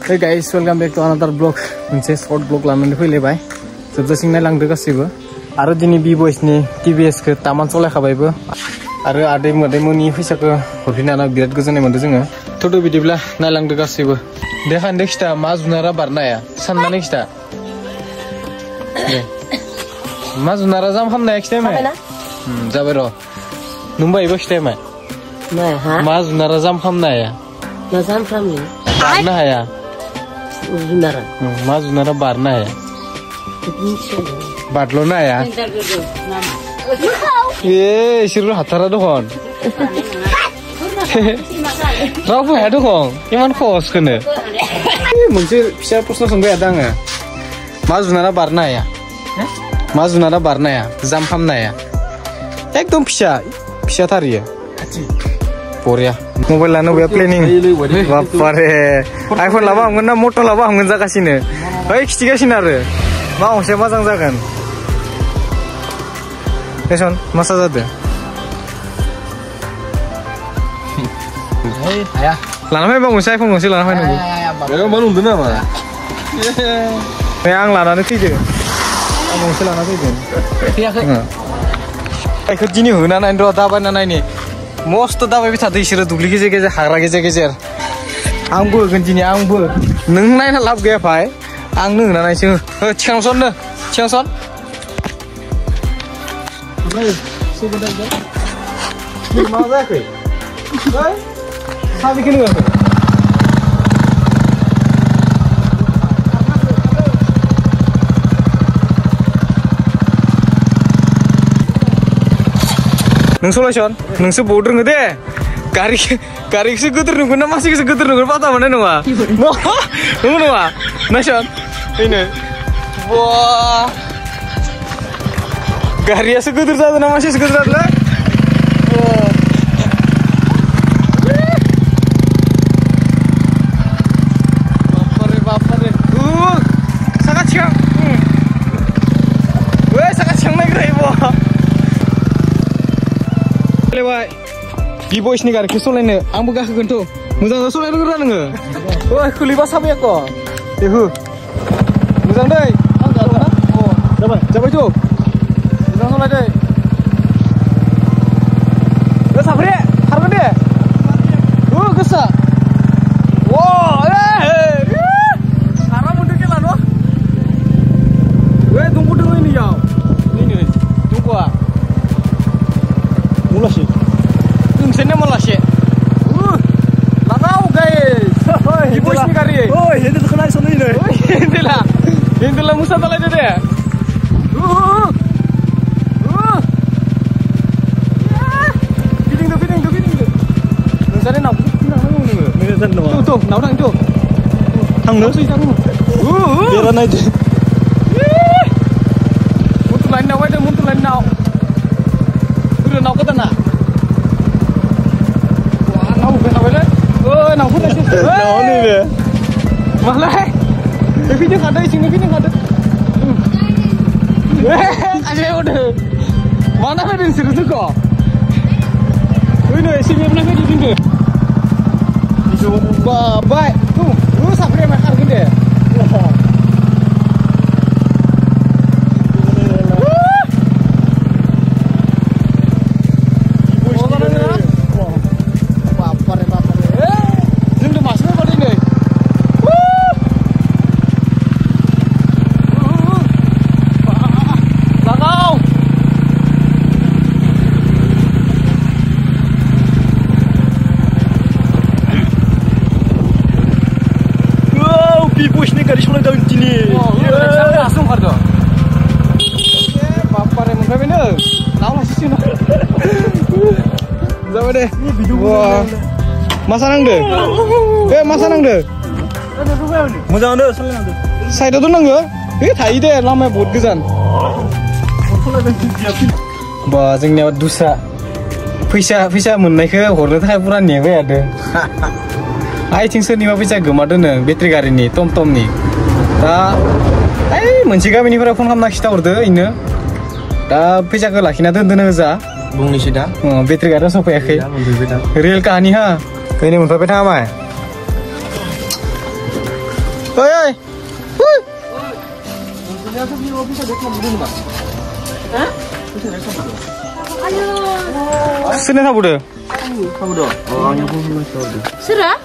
Hey guys, welcome back to another vlog. मोनसे short vlog लानानै फैलायबाय जोबजासिम नायलांदो गासैबो आरो दिनै B-Boys नि TVS खौ तामान सलायखाबायबो आरो आदै मोदैमोननि फैसाखौ हरफिननानै बिराद गोजोननाय मोनदों जोङो थ'थ' बिदिब्ला नायलांदो गासैबो देखानदो खिथा मा जुनारा बारनाया साननानै खिथा मा जुनारा जाम खामनाया खिथाय माय जाबाय र' नों बायबो खिथाय माय मा जुनारा जाम खामनाया मा जाम खामनि बारनो हाया जुनारा मा जुनारा बारनो हाया बारल'नो हाया इसोर हाथारा दखन रावबो हाया दखन इमान खहसखौनो मोनसे फिसा प्रश्न सोंबाय थादों आङो मा जुनारा बारनो हाया मा जुनारा बारनो हाया जाम खामनो हाया एकदम फिसाथार इयो बरिया मबाइल लानो बे प्लेनिं बापारे आइफोन लाबा हामगोन ना मट' लाबा हामगोन जागासिनो ओइ खिथिगासिनो आरो मा गंसे मोजां जागोन नेसन मासा जादो हाया लाना फैबा गंसे आइफन गंसे लाना फैनांगौ मा नुदों नामा आं लानानै फैदो आं गंसे लाना फैदों फैयाखै आइखौ दिनै होना नायनो र' दाबायना नायनि मस्त दाबायबाय थादो इसोरो दुब्लि गेजेर गेजेर हाग्रा गेजेर गेजेर आंबो होगोन दिनै आंबो नों नायना लाब गैया भाइ आंनो होना नायसो थिखांसननो थिखांसन मा जायाखै साबिखौनो होआखै नों सलायसन नोंसो बहुत रोङो दे गारिखौसो गोदोर नुगोन ना मानसिखौसो गोदोर नुगोन पाता मोननाय नङा नंगौ नङा नायसन बेनो गारियासो गोदोर जादों ना मानसियासो गोदोर जादों बापारे साखा थिखां साखा थिखां नायग्रायो B-Boys नि गारिखौ सलायनो आंबो गाखोगोनथ' मोजां सलायनो रोङा नोङो ओइ खुलिबा साबाय आक' देहु मोजां दै आं गाखोना जाबायथ' मोजां सलाय दै साब्रे खारगोन दे गोसा सारा मोनदों खेला न' दंग' दङ नैयाव नै दंग'आ मुलासि नोंसोरनो मुलासि लागाव गाइस B-Boys नि गारि हेन्देल खोनायसन नै हेन्देला मुसा दालायदो दे फिदिंदो नोंसोरनि नावखौ फिदिंनांगौ नोङो नाव थांथ' थांनो बेरा नायदो मुथुलायनि नाव बायदों मुथुलायनि नाव नाव गोदाना नाव फैखाबायलै नाव फैनायसै नैबे मालाय फैदों खादो इसिंनो फैदों खादो आजाय हरदो माना फैदों नोंसोरो जोंखौ ओइनो एसे मेबना फैदो जोंखौ बाबाय साब्रै माय खारगोन दे B-Boys नि गारि सलायदों दिनै लासो ओंखारदों बापारे मोनफैबायनो नाव लासिनो जाबाय दे मासा नांदो बे मासा नांदो मोजाङानो सलायनांदो साइडआव दोननांगो थायो दे लामाया बहुत गोजान बा जोंनिया दुसा फैसा मोननायखौ हरनो थाखाय पुरा नेबाय थादों आइथिं सोरनिबा फैसा गोमादोंनो बेटारि गारिनि टमटमनि दा मोनसे गामिनिफ्राय फन खालामना खिथाहरदो इनो दा फैसाखौ लाखिना दोनदोनो जा बुंनोसै दा बेटारि गारिया सफैयाखै रियेल काहानि हा ओरैनो मोनफैबाय थाङा my Oi oi. Sini tak bude? Serah?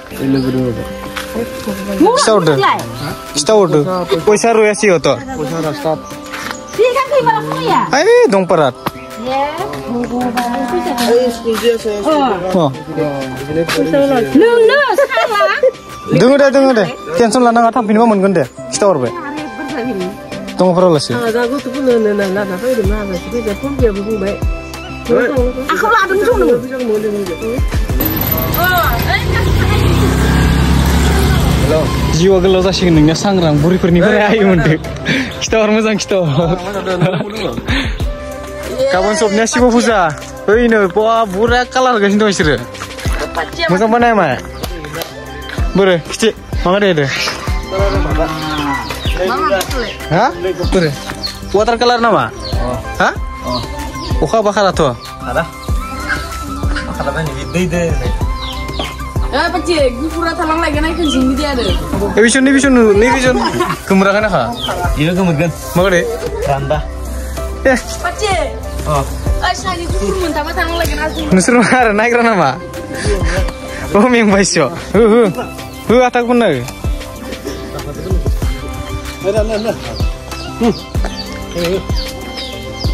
Kita udah. Poisa ruya sih oto. Sih kan kayak mana ya? Ayo dong perat. Ya. Luna salah. Dengar deh. Tension lah nang atap ini mah mungkin deh. Kita orbe. Tunggu perlu sih. Aku tuh pun nana apa itu mana? Tapi dia pun dia buku baik. Aku lah ada musuh dulu. Jiwa gelo zasing nengnya sangrang buri pernifernya ayu mendek. Kita orang mazang kita. Kapan sopnya sih puasa? Oh ini, wah burak kalah gak sih tuh istri? Mazang mana emang? Bure, kecil, mana deh? Hah? Bure, water color nama? Hah? Oka bakal atau? Ada. Bakal apa nih? Deh. Ya pecik, gue pura talang lagi naik kencing dia ada. Vision, kemerakan apa? Iya kemudian. Mana deh? Randa. Ya. Pecik. Oh. Saya itu pun mentah talang lagi naik. Nusur mana naik nama? Oh yang baisyo. Atak pun lagi.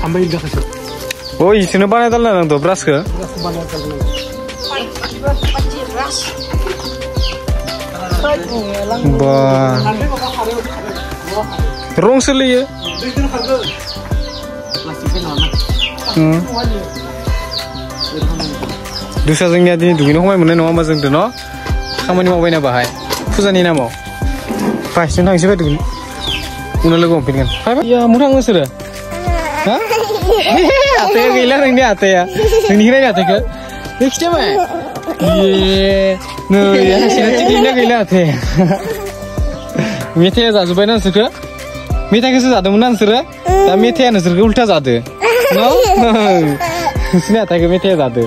Ambil dah kasih. Oh isi nebana tal nang tuh beras ke? Bah. Rong seli ya. Dusa जोंनिया दिनै दुगैनो हमनाय मोननाय नङा मा जों दोन' खामानि मावबायना बाहाय फुजानि नामाव बायसिनो थांसै बाय दुगैनो उनाव लोगो हमफिनगोन या मुं थाङो नोंसोरो हा आताया गैला नोंनि आताया नोंनिखौ नायनो आतायखौ नों खिथाबाय नै हासिना थिगैना गैला आताया मेथाइया जाजोब्बाय ना नोंसोरखौ मेथाइखौसो जादोंमोन ना नोंसोरो दा मेथाइया नोंसोरखौ उल्था जादो नोंसिनि आतायखौ मेथाइया जादो